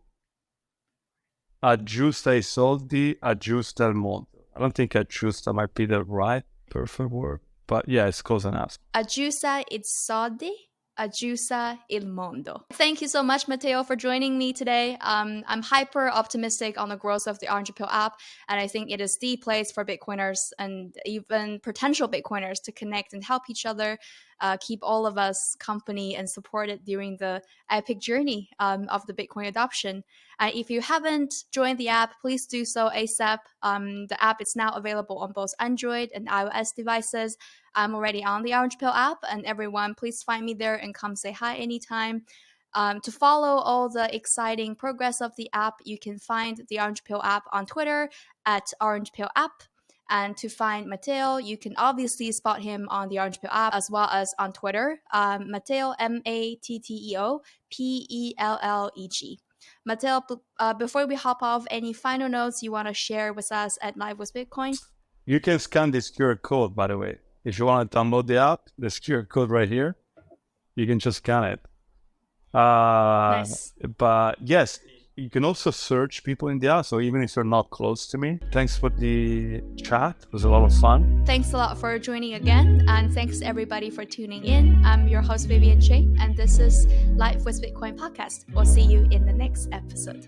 Aggiusta i soldi, aggiusta il mondo. I don't think aggiusta might be the right perfect word. But yeah, it's close enough. Aggiusta i soldi, aggiusta il mondo. Thank you so much, Matteo, for joining me today. I'm hyper optimistic on the growth of the Orange Pill app, and I think it is the place for Bitcoiners and even potential Bitcoiners to connect and help each other, keep all of us company and supported during the epic journey of the Bitcoin adoption. If you haven't joined the app, please do so ASAP. The app is now available on both Android and iOS devices. I'm already on the Orange Pill app, and everyone, please find me there and come say hi anytime. To follow all the exciting progress of the app, you can find the Orange Pill app on Twitter at Orange Pill app. And to find Matteo, you can obviously spot him on the Orange Pill app as well as on Twitter, Matteo, Matteo Pellegg. Matteo, before we hop off, any final notes you want to share with us at Live with Bitcoin? You can scan this QR code, by the way. If you want to download the app, this QR code right here, you can just scan it. Nice. But yes, you can also search people in the app. So even if you're not close to me, thanks for the chat. It was a lot of fun. Thanks a lot for joining again. And thanks everybody for tuning in. I'm your host, Vivian Cheng, and this is Live with Bitcoin podcast. We'll see you in the next episode.